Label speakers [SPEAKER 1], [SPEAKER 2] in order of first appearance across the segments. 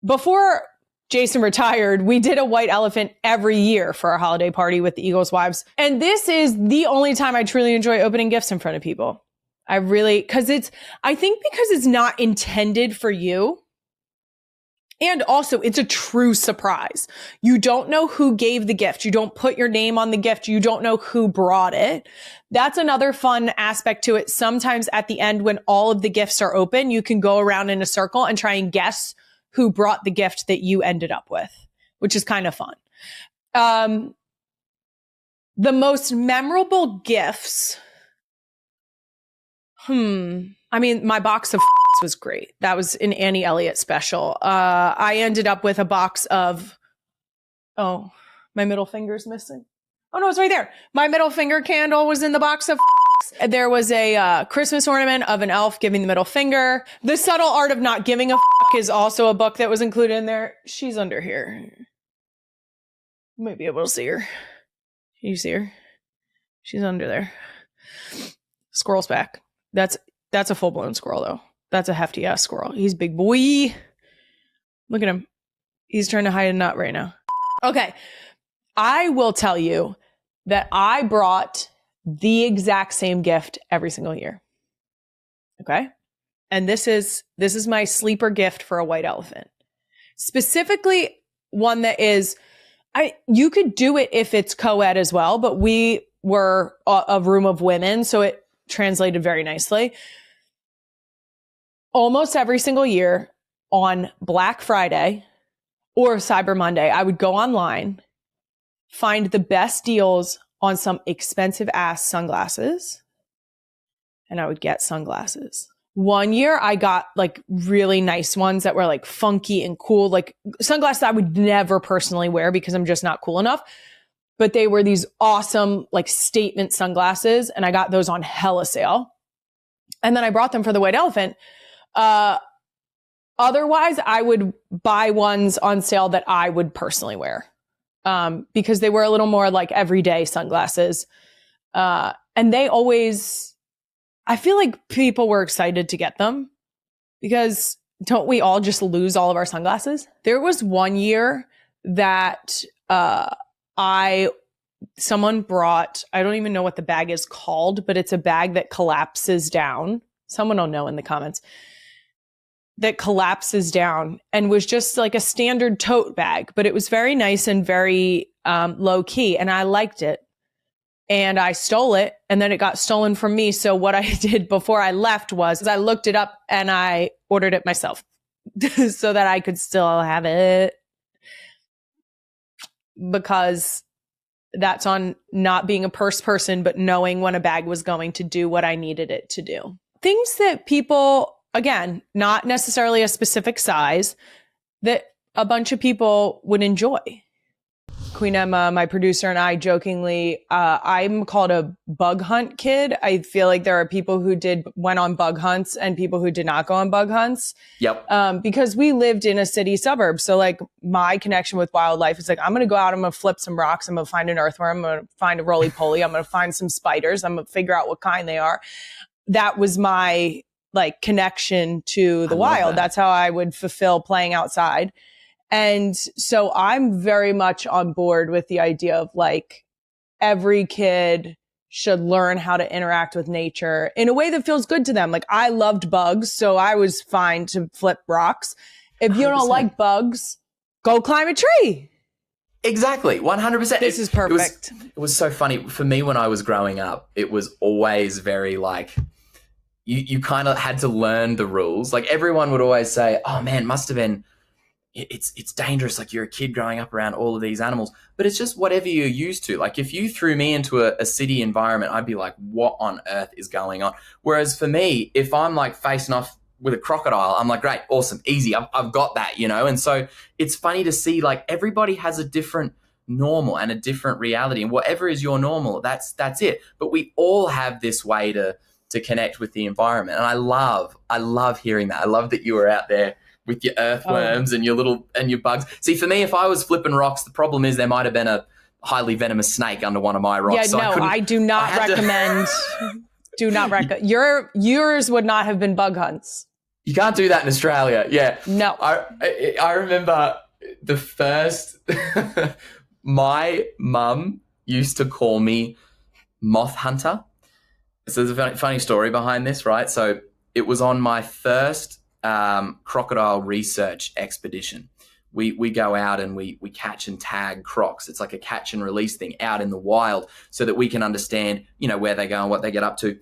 [SPEAKER 1] before Jason retired, we did a white elephant every year for our holiday party with the Eagles wives. And this is the only time I truly enjoy opening gifts in front of people. I think because it's not intended for you. And also it's a true surprise. You don't know who gave the gift. You don't put your name on the gift. You don't know who brought it. That's another fun aspect to it. Sometimes at the end, when all of the gifts are open, you can go around in a circle and try and guess who brought the gift that you ended up with, which is kind of fun. The most memorable gifts. I mean, my box of was great. That was an Annie Elliott special. I ended up with a box of, my middle finger's missing. Oh no, it's right there. My middle finger candle was in the box of. There was a Christmas ornament of an elf giving the middle finger. The Subtle Art of Not Giving a is also a book that was included in there. She's under here. You might be able to see her. Can you see her? She's under there. Squirrel's back. That's a full-blown squirrel, though. That's a hefty-ass squirrel. He's big boy. Look at him. He's trying to hide a nut right now. Okay. I will tell you that I brought the exact same gift every single year. Okay? And this is my sleeper gift for a white elephant. Specifically, one that is, you could do it if it's co-ed as well, but we were a room of women, so it translated very nicely. Almost every single year on Black Friday or Cyber Monday, I would go online, find the best deals on some expensive ass sunglasses, and I would get sunglasses. One year I got like really nice ones that were like funky and cool, like sunglasses I would never personally wear because I'm just not cool enough. But they were these awesome like statement sunglasses, and I got those on hella sale. And then I brought them for the white elephant. Otherwise, I would buy ones on sale that I would personally wear. Because they were a little more like everyday sunglasses. And they always, I feel like people were excited to get them because don't we all just lose all of our sunglasses? There was one year that someone brought, I don't even know what the bag is called, but it's a bag that collapses down. Someone will know in the comments. That collapses down and was just like a standard tote bag, but it was very nice and very low key. And I liked it. And I stole it, and then it got stolen from me. So what I did before I left was I looked it up and I ordered it myself so that I could still have it, because that's on not being a purse person, but knowing when a bag was going to do what I needed it to do. Things that people, again, not necessarily a specific size, that a bunch of people would enjoy. Queen Emma, my producer, and I jokingly, I'm called a bug hunt kid. I feel like there are people who went on bug hunts and people who did not go on bug hunts.
[SPEAKER 2] Yep.
[SPEAKER 1] Because we lived in a city suburb. So like my connection with wildlife is like, I'm going to go out, I'm going to flip some rocks, I'm going to find an earthworm, I'm going to find a roly-poly, I'm going to find some spiders, I'm going to figure out what kind they are. That was my like connection to the wild. That's how I would fulfill playing outside. And so I'm very much on board with the idea of like every kid should learn how to interact with nature in a way that feels good to them. Like I loved bugs, so I was fine to flip rocks. If you 100%. Don't like bugs, go climb a tree.
[SPEAKER 2] Exactly. 100%.
[SPEAKER 1] This is perfect.
[SPEAKER 2] It was so funny for me when I was growing up. It was always very like, you kind of had to learn the rules. Like everyone would always say, oh man, must have been, it's dangerous. Like you're a kid growing up around all of these animals, but it's just whatever you're used to. Like if you threw me into a city environment, I'd be like, what on earth is going on? Whereas for me, if I'm like facing off with a crocodile, I'm like, great, awesome, easy. I've got that, you know? And so it's funny to see like everybody has a different normal and a different reality, and whatever is your normal, that's it. But we all have this way to connect with the environment. And I love hearing that. I love that you were out there with your earthworms and your bugs. See, for me, if I was flipping rocks, the problem is there might have been a highly venomous snake under one of my rocks.
[SPEAKER 1] Yeah,
[SPEAKER 2] so
[SPEAKER 1] no, I do not recommend. Do not recommend. Yours would not have been bug hunts.
[SPEAKER 2] You can't do that in Australia. Yeah.
[SPEAKER 1] No.
[SPEAKER 2] I remember the first, my mum used to call me Moth Hunter. So there's a funny story behind this, right? So it was on my first crocodile research expedition. We go out and we catch and tag crocs. It's like a catch and release thing out in the wild so that we can understand, where they go and what they get up to.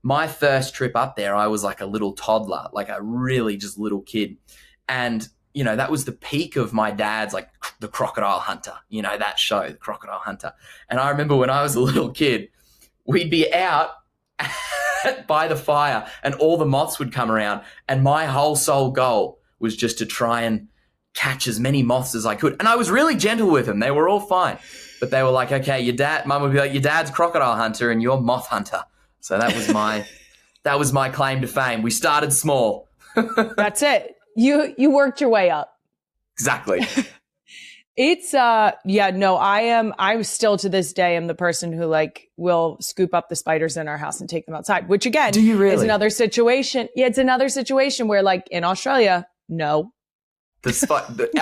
[SPEAKER 2] My first trip up there, I was like a little toddler, like a really just little kid. And, that was the peak of my dad's, like the Crocodile Hunter, that show, the Crocodile Hunter. And I remember when I was a little kid, we'd be out by the fire and all the moths would come around. And my whole sole goal was just to try and catch as many moths as I could. And I was really gentle with them. They were all fine. But they were like, okay, Mum would be like, your dad's Crocodile Hunter and you're Moth Hunter. So that was my claim to fame. We started small.
[SPEAKER 1] That's it. You worked your way up.
[SPEAKER 2] Exactly.
[SPEAKER 1] It's I'm still to this day am the person who will scoop up the spiders in our house and take them outside, which again
[SPEAKER 2] Do you really?
[SPEAKER 1] Is another situation. Yeah, it's another situation where in Australia, no.
[SPEAKER 2] Our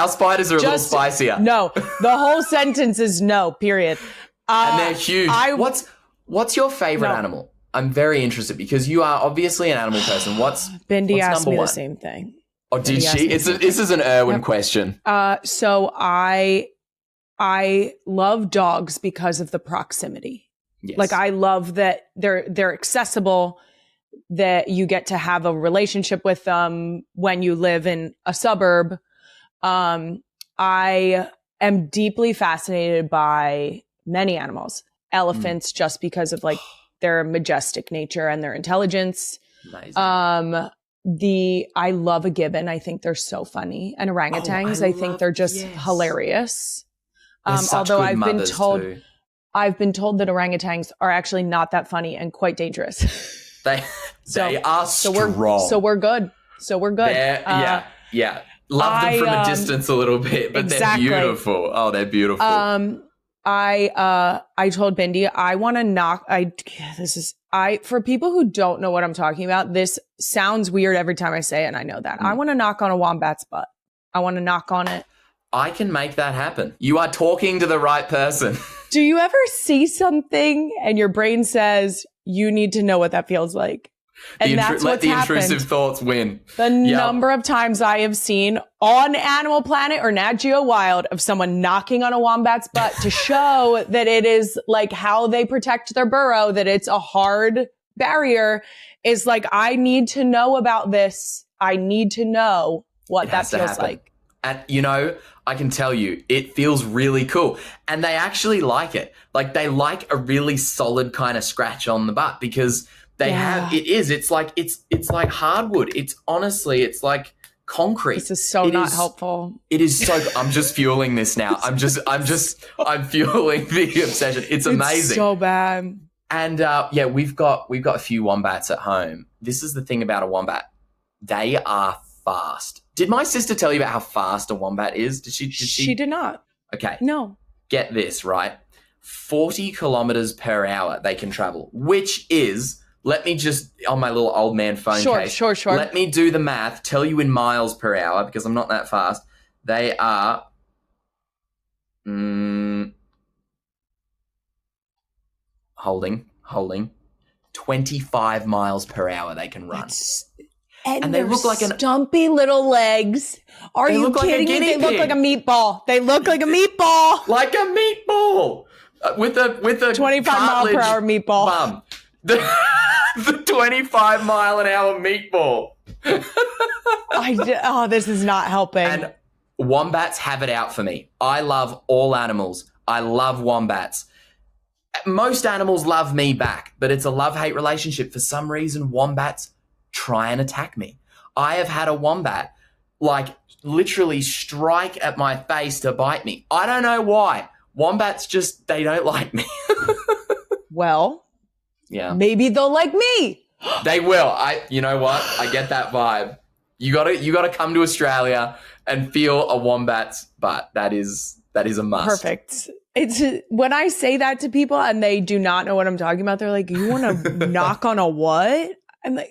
[SPEAKER 2] spiders are a little spicier.
[SPEAKER 1] No. The whole sentence is no, period.
[SPEAKER 2] And they're huge. What's your favorite animal? I'm very interested because you are obviously an animal person. What's
[SPEAKER 1] asked me
[SPEAKER 2] one?
[SPEAKER 1] The same thing.
[SPEAKER 2] Oh, did she? This is an Erwin question.
[SPEAKER 1] So I love dogs because of the proximity.
[SPEAKER 2] Yes.
[SPEAKER 1] I love that they're accessible, that you get to have a relationship with them when you live in a suburb. I am deeply fascinated by many animals, elephants, just because of their majestic nature and their intelligence.
[SPEAKER 2] Amazing.
[SPEAKER 1] I love a gibbon. I think they're so funny. And orangutans, I think they're just hilarious. Although I've been told that orangutans are actually not that funny and quite dangerous.
[SPEAKER 2] They are strong.
[SPEAKER 1] So we're good.
[SPEAKER 2] Yeah. Love them from a distance a little bit, but
[SPEAKER 1] exactly.
[SPEAKER 2] They're beautiful. Oh, they're beautiful.
[SPEAKER 1] I told Bindi, I want to knock, for people who don't know what I'm talking about, this sounds weird every time I say it, and I know that. I want to knock on a wombat's butt. I want to knock on it.
[SPEAKER 2] I can make that happen. You are talking to the right person.
[SPEAKER 1] Do you ever see something and your brain says, you need to know what that feels like? And that's what's happened. Let the intrusive
[SPEAKER 2] thoughts win.
[SPEAKER 1] The number of times I have seen on Animal Planet or Nat Geo Wild of someone knocking on a wombat's butt to show that it is how they protect their burrow, that it's a hard barrier, is I need to know about this. I need to know what that feels like.
[SPEAKER 2] And, I can tell you, it feels really cool. And they actually like it. They like a really solid kind of scratch on the butt because it's like hardwood. It's like concrete.
[SPEAKER 1] This is not helpful.
[SPEAKER 2] It is so, I'm just fueling this now. I'm fueling the obsession. It's amazing.
[SPEAKER 1] It's so bad.
[SPEAKER 2] And we've got a few wombats at home. This is the thing about a wombat. They are fast. Did my sister tell you about how fast a wombat is? Did she?
[SPEAKER 1] She did not.
[SPEAKER 2] Okay.
[SPEAKER 1] No.
[SPEAKER 2] Get this, right? 40 kilometers per hour they can travel, which is, let me just, on my little old man phone case.
[SPEAKER 1] Sure.
[SPEAKER 2] Let me do the math, tell you in miles per hour, because I'm not that fast. They are holding 25 miles per hour they can run.
[SPEAKER 1] And they look like stumpy little legs. Are you kidding me? They look like a meatball. They look like a meatball.
[SPEAKER 2] Like a meatball. With a
[SPEAKER 1] 25 mile per hour meatball.
[SPEAKER 2] Bum. The 25 mile an hour meatball.
[SPEAKER 1] This is not helping.
[SPEAKER 2] And wombats have it out for me. I love all animals. I love wombats. Most animals love me back, but it's a love-hate relationship. For some reason, wombats try and attack me. I have had a wombat literally strike at my face to bite me. I don't know why. Wombats they don't like me.
[SPEAKER 1] Well,
[SPEAKER 2] yeah.
[SPEAKER 1] Maybe they'll like me.
[SPEAKER 2] They will. You know what? I get that vibe. You gotta come to Australia and feel a wombat's butt. That is a must.
[SPEAKER 1] Perfect. It's when I say that to people and they do not know what I'm talking about, they're like, you want to knock on a what? I'm like,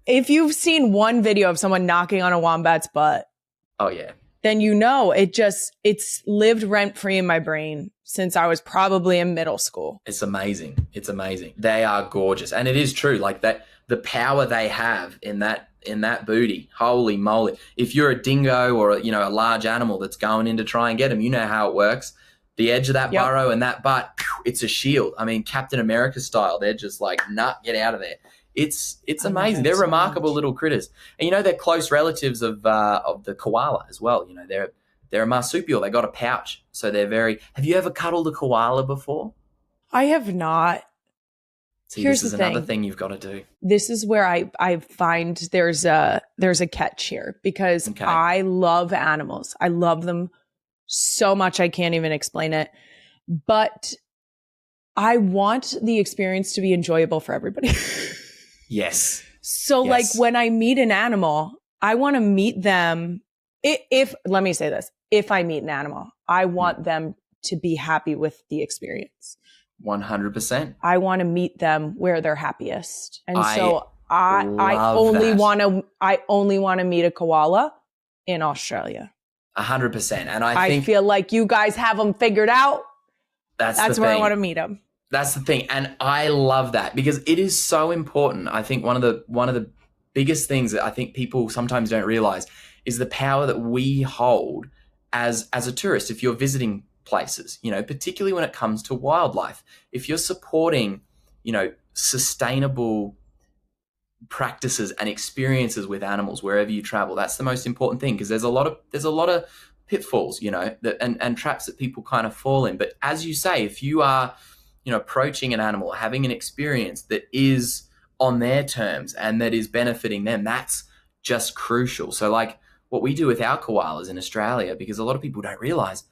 [SPEAKER 1] if you've seen one video of someone knocking on a wombat's butt,
[SPEAKER 2] Oh yeah.
[SPEAKER 1] then it's lived rent free in my brain since I was probably in middle school.
[SPEAKER 2] It's amazing. It's amazing. They are gorgeous. And it is true. Like that, the power they have in that booty, holy moly. If you're a dingo or, a large animal that's going in to try and get them, you know how it works. The edge of that burrow and that butt, it's a shield. I mean, Captain America style. They're just like, nah, get out of there. It's amazing. They're remarkable little critters. And they're close relatives of the koala as well. They're a marsupial. They got a pouch. So they're very... Have you ever cuddled a koala before?
[SPEAKER 1] I have not.
[SPEAKER 2] See, this is another thing you've got to do.
[SPEAKER 1] This is where I find there's a catch here because I love animals. I love them so much I can't even explain it. But I want the experience to be enjoyable for everybody.
[SPEAKER 2] Yes.
[SPEAKER 1] So like when I meet an animal, I want to meet them. Let me say this, if I meet an animal, I want them to be happy with the experience.
[SPEAKER 2] 100%.
[SPEAKER 1] I want to meet them where they're happiest. And so I only want to meet a koala in Australia.
[SPEAKER 2] 100%. And I
[SPEAKER 1] feel like you guys have them figured out.
[SPEAKER 2] That's
[SPEAKER 1] where I want to meet them.
[SPEAKER 2] That's the thing. And I love that because it is so important. I think one of the biggest things that I think people sometimes don't realize is the power that we hold as a tourist. If you're visiting places, particularly when it comes to wildlife, if you're supporting, sustainable practices and experiences with animals wherever you travel, that's the most important thing because there's a lot of pitfalls, and traps that people kind of fall in. But as you say, if you are approaching an animal, having an experience that is on their terms and that is benefiting them, that's just crucial. So like what we do with our koalas in Australia, because a lot of people don't realize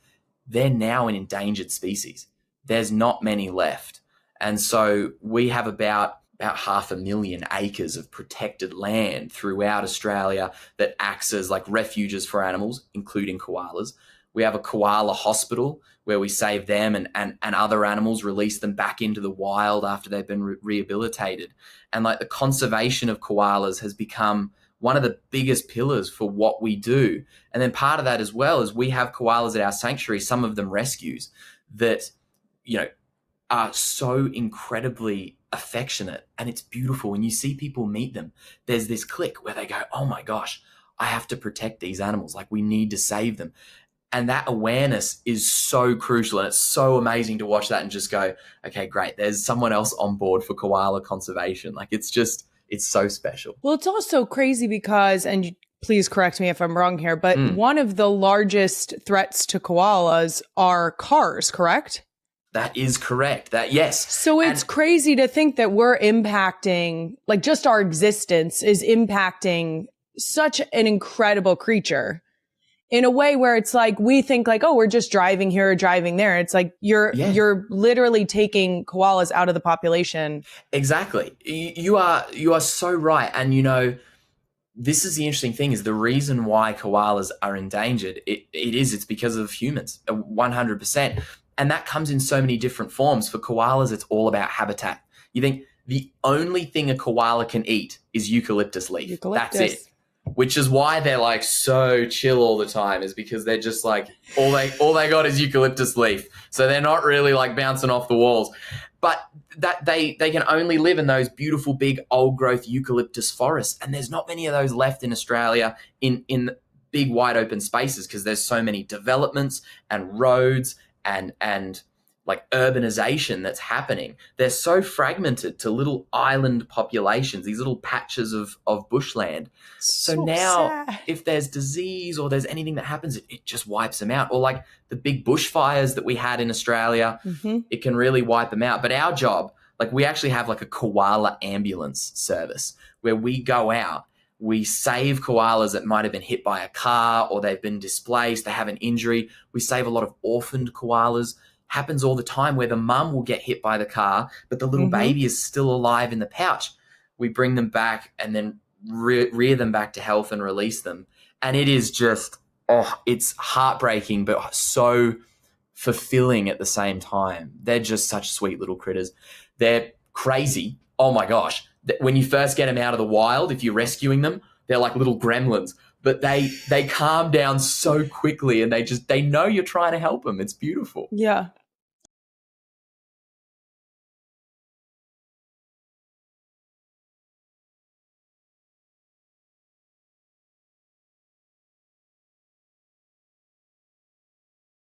[SPEAKER 2] they're now an endangered species. There's not many left. And so we have about 500,000 acres of protected land throughout Australia that acts as like refuges for animals, including koalas. We have a koala hospital where we save them and other animals, release them back into the wild after they've been rehabilitated. And like the conservation of koalas has become one of the biggest pillars for what we do. And then part of that as well is we have koalas at our sanctuary, some of them rescues, that, are so incredibly affectionate. And it's beautiful. When you see people meet them, there's this click where they go, oh my gosh, I have to protect these animals. Like we need to save them. And that awareness is so crucial. And it's so amazing to watch that and just go, okay, great. There's someone else on board for koala conservation. Like it's so special.
[SPEAKER 1] Well, it's also crazy because, and please correct me if I'm wrong here, but one of the largest threats to koalas are cars, correct?
[SPEAKER 2] That is correct. Yes.
[SPEAKER 1] So it's crazy to think that we're impacting, like just our existence is impacting such an incredible creature in a way where it's like, we think like, oh, we're just driving here or driving there. It's like, you're literally taking koalas out of the population.
[SPEAKER 2] Exactly. You are so right. And this is the interesting thing is the reason why koalas are endangered. It's because of humans, 100%. And that comes in so many different forms. For koalas, it's all about habitat. You think the only thing a koala can eat is eucalyptus leaf. That's it. Which is why they're like so chill all the time, is because they're just like, all they got is eucalyptus leaf. So they're not really like bouncing off the walls. But that they can only live in those beautiful big old growth eucalyptus forests. And there's not many of those left in Australia in big wide open spaces because there's so many developments and roads and like urbanization that's happening. They're so fragmented to little island populations, these little patches of bushland. So now sad. If there's disease or there's anything that happens, it just wipes them out. Or like the big bushfires that we had in Australia, it can really wipe them out. But our job, like we actually have like a koala ambulance service where we go out, we save koalas that might have been hit by a car or they've been displaced, they have an injury. We save a lot of orphaned koalas. Happens all the time where the mum will get hit by the car, but the little baby is still alive in the pouch. We bring them back and then rear them back to health and release them. And it is just, it's heartbreaking, but so fulfilling at the same time. They're just such sweet little critters. They're crazy. Oh my gosh. when you first get them out of the wild, if you're rescuing them, they're like little gremlins, but they calm down so quickly, and they know you're trying to help them. It's beautiful.
[SPEAKER 1] Yeah.